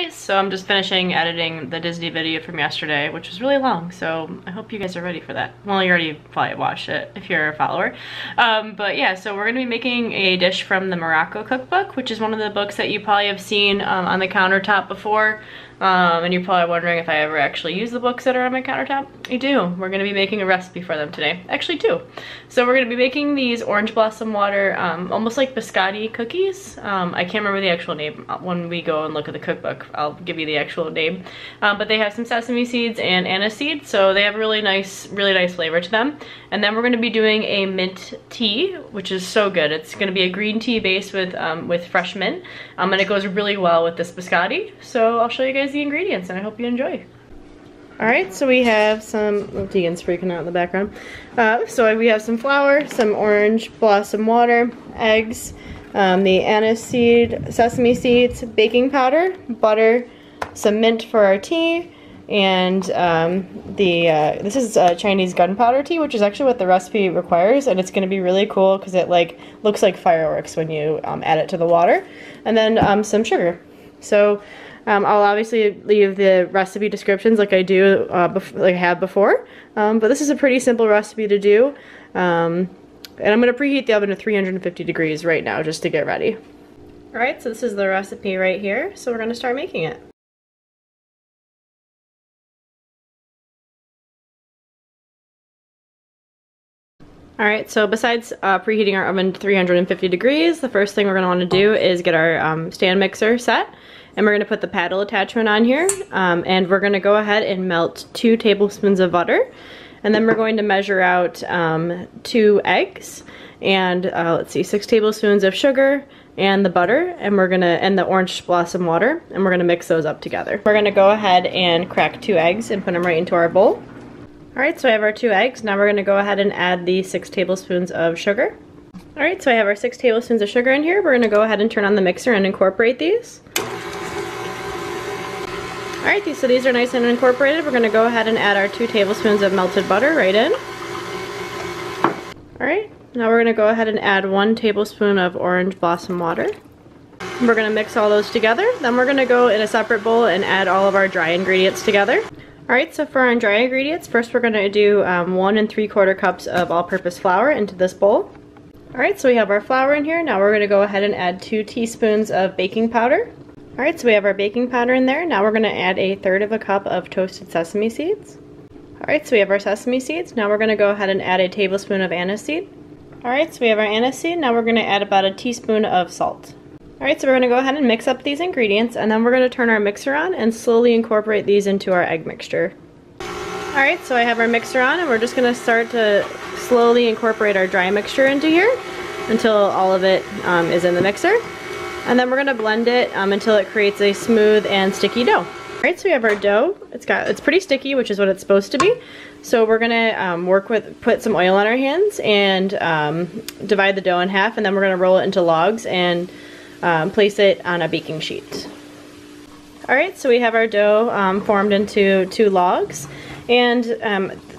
guys, so I'm just finishing editing the Disney video from yesterday, which was really long, so I hope you guys are ready for that. Well, you already probably watched it if you're a follower. But yeah, so we're gonna be making a dish from the Morocco Cookbook, which is one of the books that you probably have seen on the countertop before. And you're probably wondering if I ever actually use the books that are on my countertop. I do. We're gonna be making a recipe for them today. Actually, two. So we're gonna be making these orange blossom water, almost like biscotti cookies. I can't remember the actual name. When we go and look at the cookbook, I'll give you the actual name. But they have some sesame seeds and anise seeds, so they have a really nice flavor to them. And then we're gonna be doing a mint tea, which is so good. It's gonna be a green tea base with fresh mint, and it goes really well with this biscotti. So I'll show you guys the ingredients, and I hope you enjoy. Alright, so we have some, Deegan's freaking out in the background. So we have some flour, some orange blossom water, eggs, the anise seed, sesame seeds, baking powder, butter, some mint for our tea, and this is Chinese gunpowder tea, which is actually what the recipe requires, and it's going to be really cool because it looks like fireworks when you add it to the water. And then some sugar. So I'll obviously leave the recipe descriptions like I do, like I have before, but this is a pretty simple recipe to do, and I'm going to preheat the oven to 350 degrees right now just to get ready. Alright, so this is the recipe right here, so we're going to start making it. Alright, so besides preheating our oven to 350 degrees, the first thing we're going to want to do is get our stand mixer set. And we're going to put the paddle attachment on here, and we're going to go ahead and melt 2 tablespoons of butter. And then we're going to measure out 2 eggs, and let's see, 6 tablespoons of sugar, and the butter, and the orange blossom water, and we're going to mix those up together. We're going to go ahead and crack 2 eggs and put them right into our bowl. Alright, so I have our 2 eggs. Now we're going to go ahead and add the 6 tablespoons of sugar. Alright, so I have our 6 tablespoons of sugar in here. We're going to go ahead and turn on the mixer and incorporate these. Alright, so these are nice and incorporated. We're going to go ahead and add our 2 tablespoons of melted butter right in. Alright, now we're going to go ahead and add 1 tablespoon of orange blossom water. We're going to mix all those together. Then we're going to go in a separate bowl and add all of our dry ingredients together. Alright, so for our dry ingredients, first we're going to do 1 3/4 cups of all-purpose flour into this bowl. Alright, so we have our flour in here. Now we're going to go ahead and add 2 teaspoons of baking powder. Alright, so we have our baking powder in there. Now we're going to add 1/3 cup of toasted sesame seeds. Alright, so we have our sesame seeds. Now we're going to go ahead and add 1 tablespoon of anise seed. Alright, so we have our anise seed. Now we're going to add about 1 teaspoon of salt. Alright, so we're going to go ahead and mix up these ingredients, and then we're going to turn our mixer on and slowly incorporate these into our egg mixture. Alright, so I have our mixer on, and we're just going to start to slowly incorporate our dry mixture into here until all of it is in the mixer. And then we're going to blend it until it creates a smooth and sticky dough. Alright, so we have our dough. It's pretty sticky, which is what it's supposed to be. So we're going to put some oil on our hands and divide the dough in half, and then we're going to roll it into logs and place it on a baking sheet. Alright, so we have our dough formed into 2 logs, and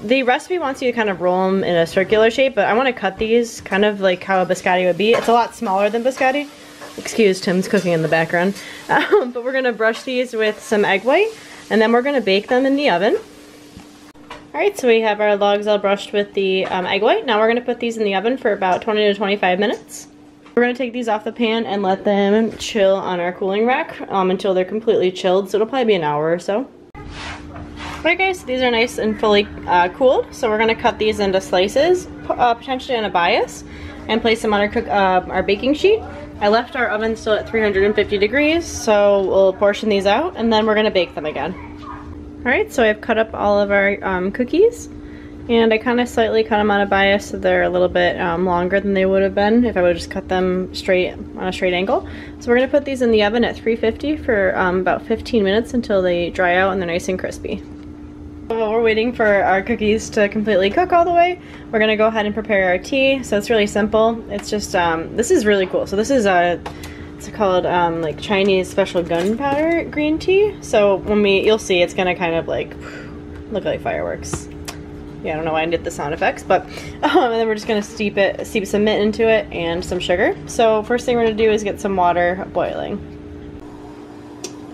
the recipe wants you to kind of roll them in a circular shape, but I want to cut these kind of like how a biscotti would be. It's a lot smaller than biscotti. Excuse Tim's cooking in the background. But we're going to brush these with some egg white, and then we're going to bake them in the oven. Alright, so we have our logs all brushed with the egg white. Now we're going to put these in the oven for about 20 to 25 minutes. We're going to take these off the pan and let them chill on our cooling rack until they're completely chilled, so it'll probably be an hour or so. Alright guys, so these are nice and fully cooled, so we're going to cut these into slices, potentially on a bias, and place them on our baking sheet. I left our oven still at 350 degrees, so we'll portion these out, and then we're going to bake them again. Alright, so I've cut up all of our cookies, and I kind of slightly cut them on a bias so they're a little bit longer than they would have been if I would have just cut them straight on a straight angle. So we're going to put these in the oven at 350 for about 15 minutes until they dry out and they're nice and crispy. While we're waiting for our cookies to completely cook all the way, we're going to go ahead and prepare our tea. So it's really simple. It's just, this is really cool. So this is it's called like Chinese special gunpowder green tea. So you'll see it's going to kind of like look like fireworks. Yeah, I don't know why I did the sound effects, but and then we're just going to steep some mint into it and some sugar. So first thing we're going to do is get some water boiling.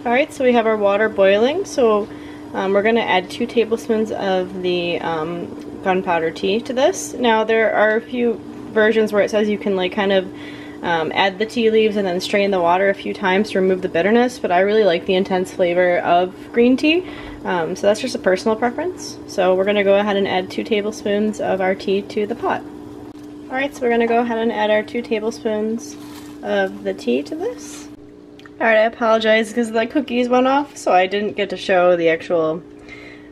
Alright, so we have our water boiling, so we're going to add 2 tablespoons of the gunpowder tea to this. Now there are a few versions where it says you can like kind of add the tea leaves and then strain the water a few times to remove the bitterness, but I really like the intense flavor of green tea, so that's just a personal preference. So we're going to go ahead and add 2 tablespoons of our tea to the pot. Alright, so we're going to go ahead and add our 2 tablespoons of the tea to this. Alright, I apologize because the cookies went off, so I didn't get to show the actual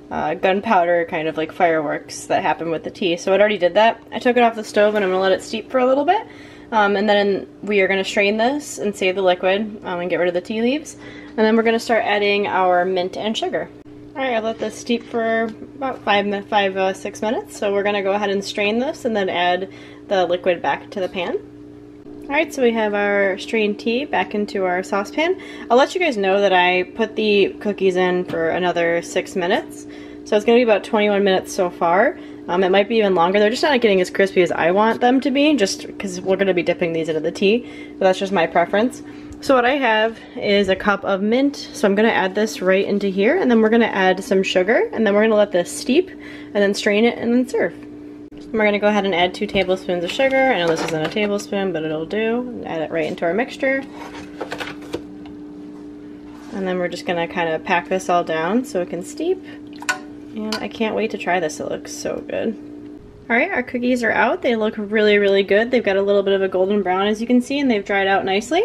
gunpowder kind of like fireworks that happened with the tea. So I already did that. I took it off the stove and I'm going to let it steep for a little bit. And then we are going to strain this and save the liquid and get rid of the tea leaves. And then we're going to start adding our mint and sugar. Alright, I let this steep for about 6 minutes. So we're going to go ahead and strain this and then add the liquid back to the pan. Alright, so we have our strained tea back into our saucepan. I'll let you guys know that I put the cookies in for another 6 minutes. So it's going to be about 21 minutes so far. It might be even longer. They're just not getting as crispy as I want them to be, just because we're going to be dipping these into the tea. But that's just my preference. So what I have is a cup of mint. So I'm going to add this right into here, and then we're going to add some sugar, and then we're going to let this steep, and then strain it, and then serve. We're going to go ahead and add 2 tablespoons of sugar. I know this isn't a tablespoon, but it'll do. Add it right into our mixture. And then we're just going to kind of pack this all down so it can steep. And I can't wait to try this. It looks so good. Alright, our cookies are out. They look really, really good. They've got a little bit of a golden brown, as you can see, and they've dried out nicely.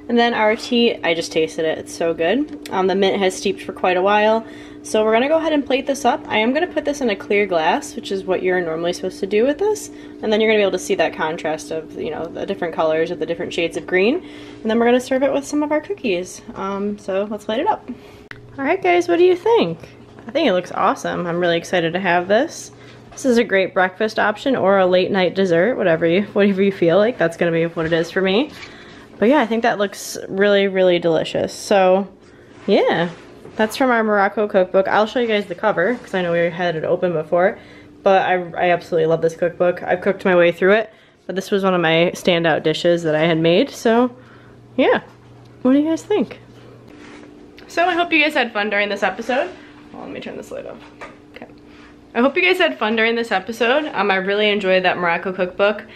And then our tea, I just tasted it. It's so good. The mint has steeped for quite a while. So we're going to go ahead and plate this up. I am going to put this in a clear glass, which is what you're normally supposed to do with this. And then you're going to be able to see that contrast of, you know, the different colors of the different shades of green. And then we're going to serve it with some of our cookies. So let's plate it up. Alright guys, what do you think? I think it looks awesome. I'm really excited to have this. This is a great breakfast option or a late night dessert, whatever you feel like. That's going to be what it is for me. But yeah, I think that looks really, really delicious. So yeah. That's from our Morocco cookbook. I'll show you guys the cover because I know we had it open before, but I absolutely love this cookbook. I've cooked my way through it, but this was one of my standout dishes that I had made, so yeah. What do you guys think? So I hope you guys had fun during this episode. Well, let me turn this lid off. Okay. I hope you guys had fun during this episode. I really enjoyed that Morocco cookbook.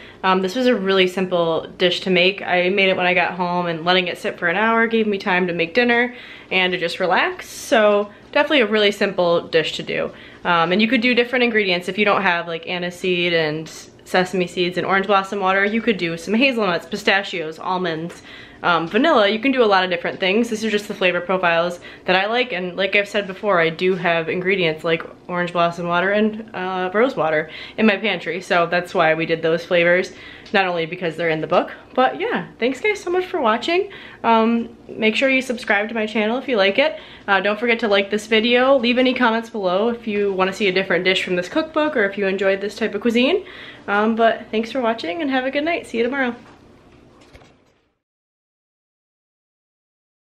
This was a really simple dish to make. I made it when I got home, and letting it sit for an hour gave me time to make dinner and to just relax. So definitely a really simple dish to do. And you could do different ingredients. If you don't have like anise seed and sesame seeds and orange blossom water, you could do some hazelnuts, pistachios, almonds, vanilla. You can do a lot of different things. This is just the flavor profiles that I like, and like I've said before, I do have ingredients like orange blossom water and rose water in my pantry, so that's why we did those flavors, not only because they're in the book, but yeah. Thanks guys so much for watching. Make sure you subscribe to my channel if you like it. Don't forget to like this video. Leave any comments below if you want to see a different dish from this cookbook or if you enjoyed this type of cuisine. But thanks for watching and have a good night. See you tomorrow.